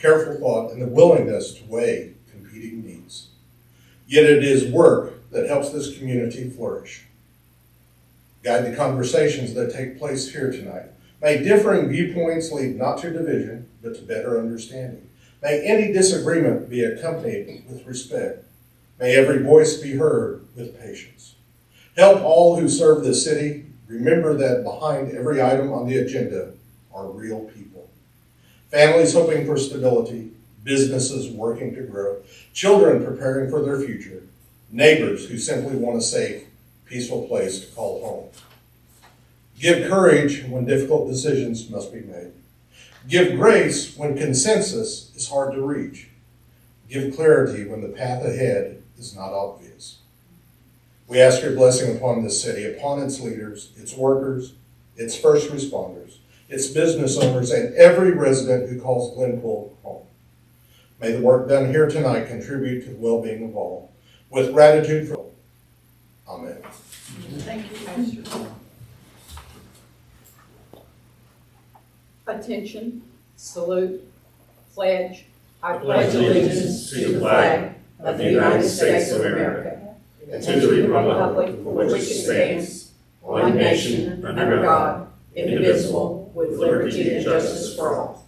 careful thought, and the willingness to weigh competing needs. Yet it is work that helps this community flourish. Guide the conversations that take place here tonight. May differing viewpoints lead not to division, but to better understanding. May any disagreement be accompanied with respect. May every voice be heard with patience. Help all who serve the city remember that behind every item on the agenda are real people. Families hoping for stability, businesses working to grow, children preparing for their future, neighbors who simply want a safe, peaceful place to call home. Give courage when difficult decisions must be made. Give grace when consensus is hard to reach. Give clarity when the path ahead is not obvious. We ask your blessing upon this city, upon its leaders, its workers, its first responders, its business owners, and every resident who calls Glenpool home. May the work done here tonight contribute to the well-being of all. With gratitude for all. Amen. Thank you, Pastor. Attention, salute, pledge. I pledge allegiance to the flag of the United States of America and to the republic for which it stands, one nation, under God, indivisible, with liberty and justice for all.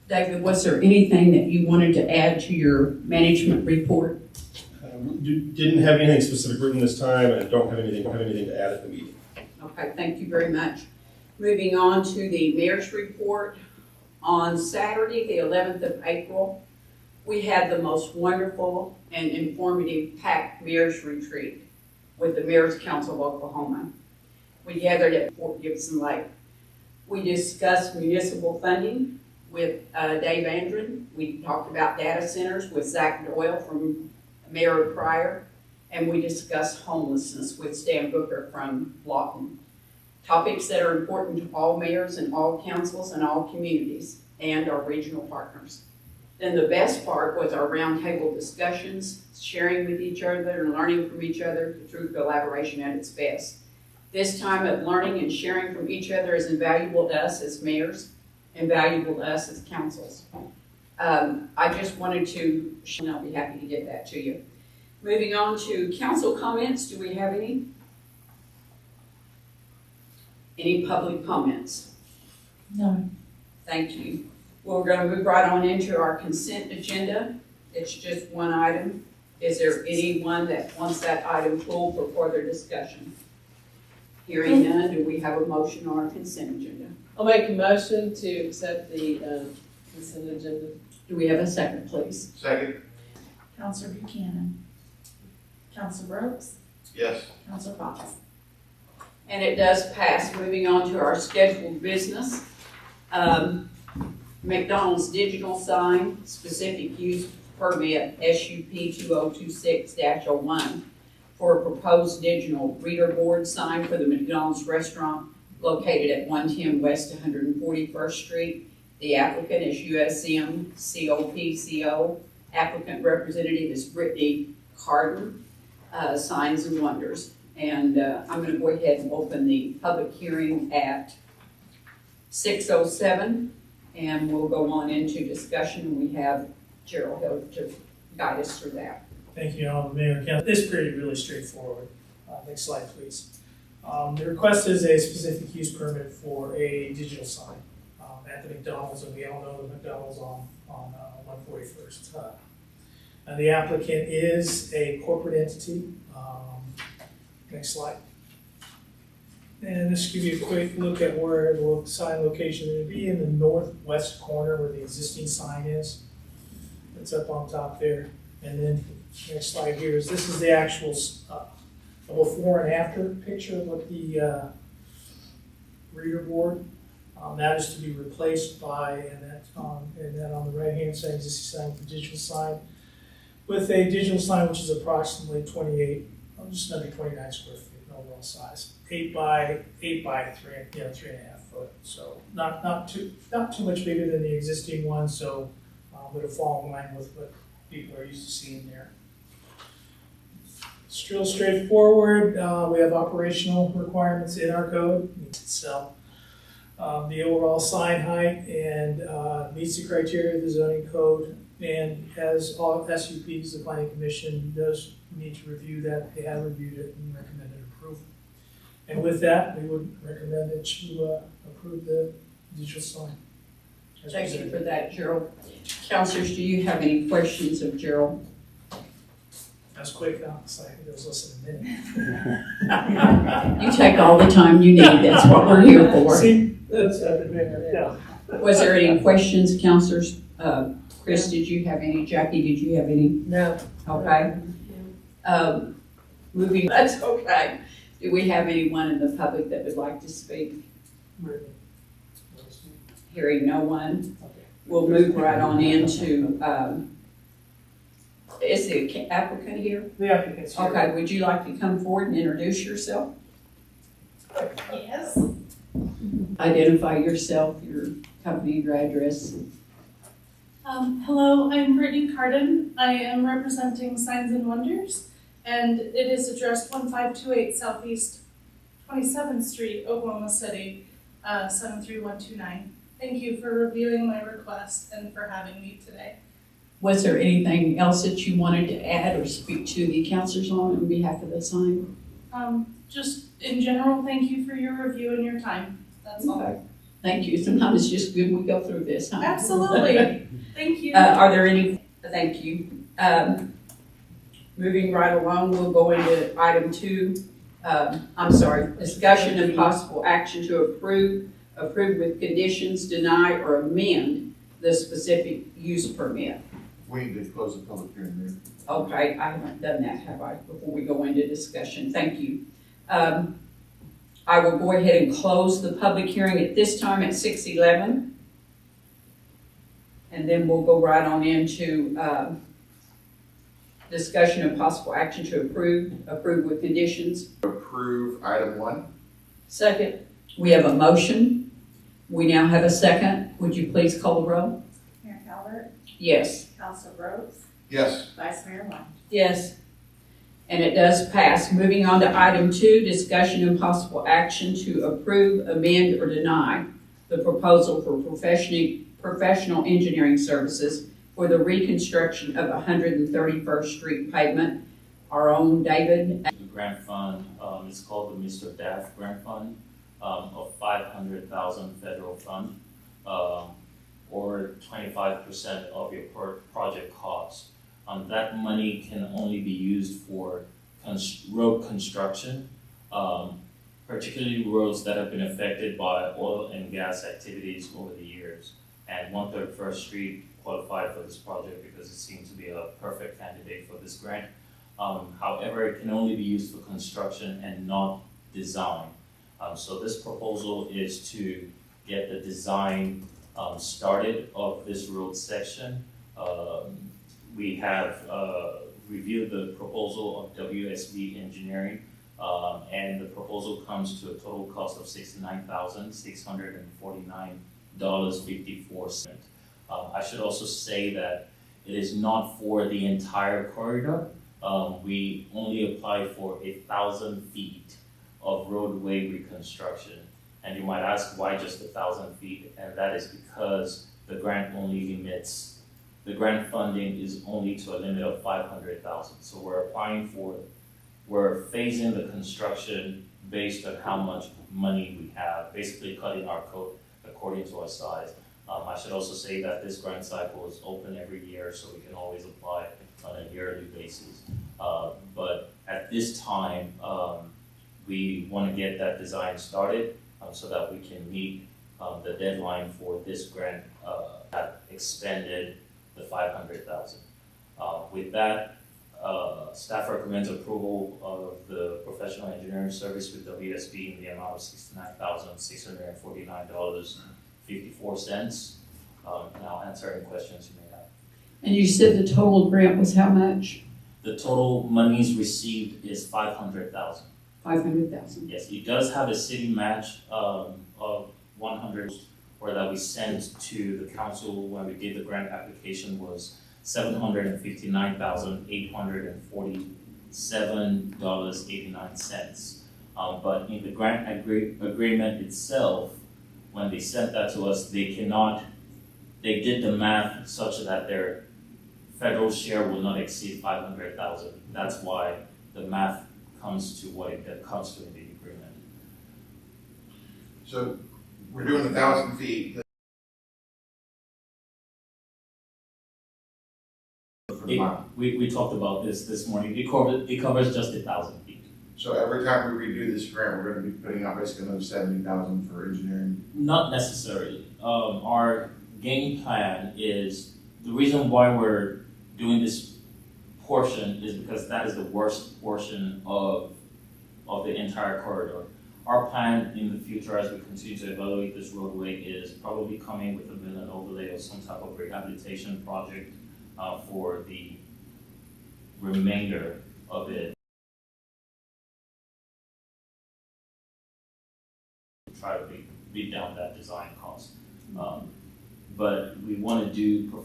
David, was there anything that you wanted to add to your management report? Didn't have anything specific written this time, and don't have anything to add at the meeting. Okay, thank you very much. Moving on to the mayor's report. On Saturday, the 11th of April, we had the most wonderful and informative packed mayor's retreat with the Mayor's Council of Oklahoma. We gathered at Fort Gibson Lake. We discussed municipal funding with Dave Andren. We talked about data centers with Zach Doyle from Mayor Pryor, and we discussed homelessness with Stan Booker from Lawton. Topics that are important to all mayors and all councils and all communities and our regional partners. Then the best part was our roundtable discussions, sharing with each other and learning from each other, through collaboration at its best. This time of learning and sharing from each other is invaluable to us as mayors, invaluable to us as councils. I just wanted to, and I'll be happy to get that to you. Moving on to council comments, do we have any? Any public comments? No. Thank you. We're going to move right on into our consent agenda. It's just one item. Is there anyone that wants that item pulled for further discussion? Hearing none, do we have a motion on our consent agenda? I'll make a motion to accept the consent agenda. Do we have a second, please? Second. Counselor Buchanan. Counselor Brooks. Yes. Counselor Fox. And it does pass. Moving on to our scheduled business. McDonald's digital sign, specific use permit, SUP 2026-01, for a proposed digital reader board sign for the McDonald's restaurant located at 110 West 141st Street. The applicant is USM COPCO. Applicant representative is Brittany Carden, Signs and Wonders. And I'm going to go ahead and open the public hearing at 6:07, and we'll go on into discussion. We have Gerald Hill to guide us through that. Thank you, Honorable Mayor and Council. This is pretty really straightforward. Next slide, please. The request is a specific use permit for a digital sign at the McDonald's, and we all know the McDonald's on 141st. And the applicant is a corporate entity. Next slide. And this will give you a quick look at where the sign location is. It would be in the northwest corner where the existing sign is. It's up on top there. And then next slide here is this is the actual before and after picture of what the reader board. That is to be replaced by, and then on the right hand side is this sign with the digital sign. With a digital sign which is approximately 28, just under 29 square feet in overall size. 8 by 3, 3.5 foot. So not too much bigger than the existing one. So it'll fall in line with what people are used to seeing there. It's real straightforward. We have operational requirements in our code itself. The overall sign height and meets the criteria of the zoning code. And as all SUPs, the planning commission does need to review that. They have reviewed it and recommended approval. And with that, we would recommend that you approve the digital sign. as Thank you presented. for that, Gerald. Counselors, do you have any questions of Gerald? That was quick, huh? It's like it was less than a minute. You take all the time you need, that's what we're here for. See, that's yeah. Was there any questions, counselors? Chris, did you have any? Jackie, did you have any? No. Okay. Moving, that's okay. Do we have anyone in the public that would like to speak? Hearing no one, we'll move right on into, is the applicant here? The applicant's here. Okay, would you like to come forward and introduce yourself? Yes. Identify yourself, your company, your address. Hello, I'm Brittany Carden. I am representing Signs and Wonders, and it is addressed 1528 Southeast 27th Street, Oklahoma City, 73129. Thank you for reviewing my request and for having me today. Was there anything else that you wanted to add or speak to the counselors on behalf of the sign? Just in general, thank you for your review and your time. That's all. Okay. Thank you. Sometimes it's just good we go through this, huh? Absolutely. Thank you. Are there any, thank you. Moving right along, we'll go into item 2. Discussion and possible action to approve with conditions, deny or amend the specific use permit. We need to close the public hearing there. Okay, I haven't done that, have I, before we go into discussion? Thank you. I will go ahead and close the public hearing at this time at 6:11. And then we'll go right on into discussion and possible action to approve with conditions. Approve item 1. Second. We have a motion. We now have a second. Would you please call the roll? Mayor Calvert, Yes. Counselor Rhodes, Yes. Vice Mayor Wong. Yes. And it does pass. Moving on to item 2, discussion and possible action to approve, amend, or deny the proposal for professional engineering services for the reconstruction of 131st Street pavement. Our own David. The grant fund, it's called the Mr. Daff Grant Fund, of $500,000 federal fund, or 25% of your project cost. That money can only be used for road construction, particularly roads that have been affected by oil and gas activities over the years. And 131st Street qualified for this project because it seemed to be a perfect candidate for this grant. However, it can only be used for construction and not design. So this proposal is to get the design started of this road section. We have reviewed the proposal of WSB Engineering, and the proposal comes to a total cost of $69,649.54. I should also say that it is not for the entire corridor. We only apply for 1,000 feet of roadway reconstruction. And you might ask, why just 1,000 feet? And that is because the grant funding is only to a limit of 500,000. So we're phasing the construction based on how much money we have, basically cutting our coat according to our size. I should also say that this grant cycle is open every year, so we can always apply on a yearly basis. But at this time, we want to get that design started so that we can meet the deadline for this grant that expended the 500,000. With that, staff recommends approval of the professional engineering service with WSB in the amount of $69,649.54. And I'll answer any questions you may have. And you said the total grant was how much? The total monies received is 500,000. 500,000. Yes, it does have a city match of 100, or that we sent to the council when we did the grant application was $759,847.89. But in the grant agreement itself, when they sent that to us, they did the math such that their federal share will not exceed 500,000. That's why the math comes to what it comes to in the agreement. So we're doing 1,000 feet. For the mile. We talked about this morning. It covers just 1,000 feet. So every time we redo this grant, we're gonna be putting out basically another 70,000 for engineering. Not necessarily. Our game plan is, the reason why we're doing this portion is because that is the worst portion of the entire corridor. Our plan in the future, as we continue to evaluate this roadway, is probably coming with a mill and overlay of some type of rehabilitation project for the remainder of it. Try to beat down that design cost. But we want to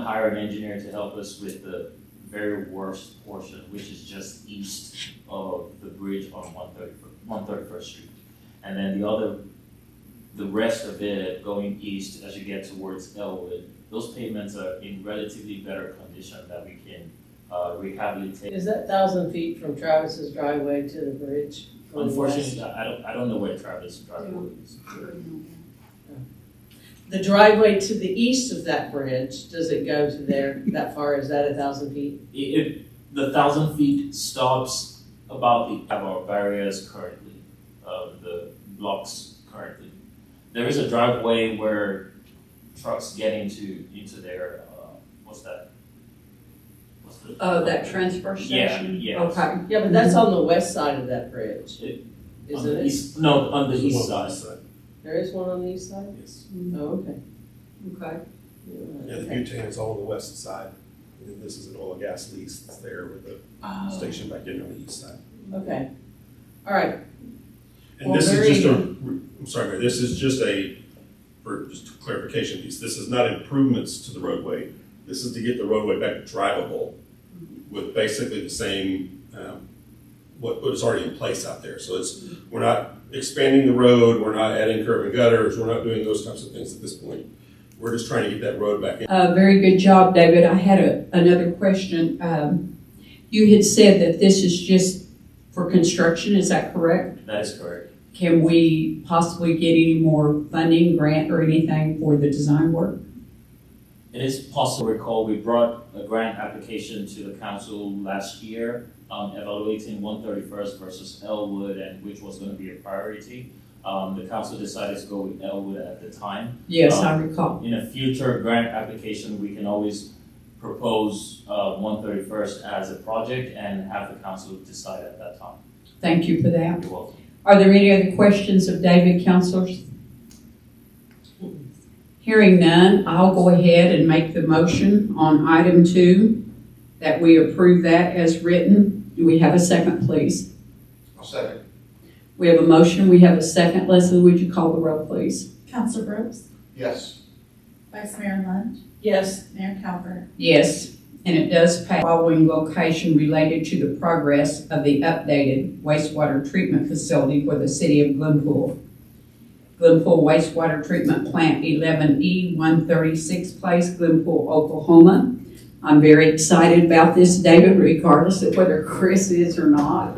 hire an engineer to help us with the very worst portion, which is just east of the bridge on 131st Street. And then the rest of it going east as you get towards Elwood, those pavements are in relatively better condition that we can rehabilitate. Is that 1,000 feet from Travis's driveway to the bridge? for the west? Unfortunately, I don't know where Travis driveway is. The driveway to the east of that bridge, does it go to there, that far, is that 1,000 feet? The 1,000 feet stops about our barriers currently, the blocks currently. There is a driveway where trucks get into their, what's that? That transfer station? Yeah. Okay. Yeah, but that's on the west side of that bridge, On isn't the it? east, no, on the There's east one on side. this There is one on the east side? Yes. Oh, okay. Okay. Yeah, the butane is all on the west side. And then this is an oil and gas lease that's there with the station back in on the east side. Okay. All right. And Well, this very- is just I'm sorry, Mayor, this is just for just clarification piece, this is not improvements to the roadway. This is to get the roadway back drivable with basically the same, what is already in place out there. So we're not expanding the road, we're not adding curb and gutters, we're not doing those types of things at this point. We're just trying to get that road back in. Very good job, David. I had another question. You had said that this is just for construction, is that correct? That is correct. Can we possibly get any more funding, grant, or anything for the design work? It is possible. Recall, we brought a grant application to the council last year, evaluating 131st versus Elwood, and which was going to be a priority. The council decided to go with Elwood at the time. Yes, I recall. In a future grant application, we can always propose 131st as a project and have the council decide at that time. Thank you for that. You're welcome. Are there any other questions of David, councilors? Hearing none, I'll go ahead and make the motion on item 2 that we approve that as written. Do we have a second, please? I'll second. We have a motion, we have a second. Leslie, would you call the roll, please? Counselor Brooks, Yes. Vice Mayor Lund, Yes. Mayor Calvert. Yes, and it does pass. Following location related to the progress of the updated wastewater treatment facility for the city of Glenpool. Glenpool Wastewater Treatment Plant 11E, 136 Place, Glenpool, Oklahoma. I'm very excited about this, David, regardless of whether Chris is or not.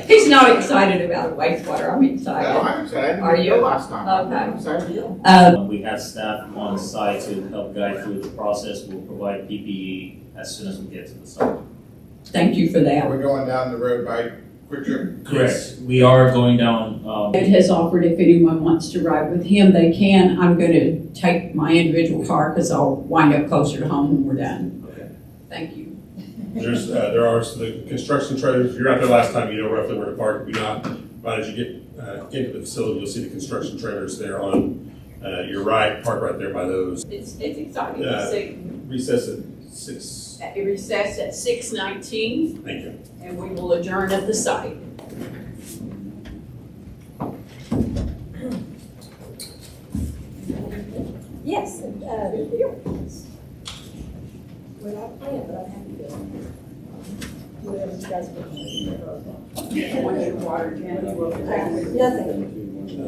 He's not excited about wastewater, I'm excited. No, I'm excited. Are you? Last time. Okay. I'm excited. We have staff on site to help guide through the process. We'll provide PPE as soon as we get to the site. Thank you for Are that. we going down the road by Quick Trip? Correct. We are going down, Ed has offered if anyone wants to ride with him, they can. I'm going to take my individual car because I'll wind up closer to home when we're done. Okay. Thank you. There are the construction trailers. If you're out there last time, you know roughly where to park. If you're not, right as you get into the facility, you'll see the construction trailers there on your right. Park right there by those. It's exciting to see. Recess at 6. Recess at 6:19, Thank you. and we will adjourn at the site. Yes, without paying, but I'm happy to. Do whatever you guys want. Want your water, Jen? Nothing.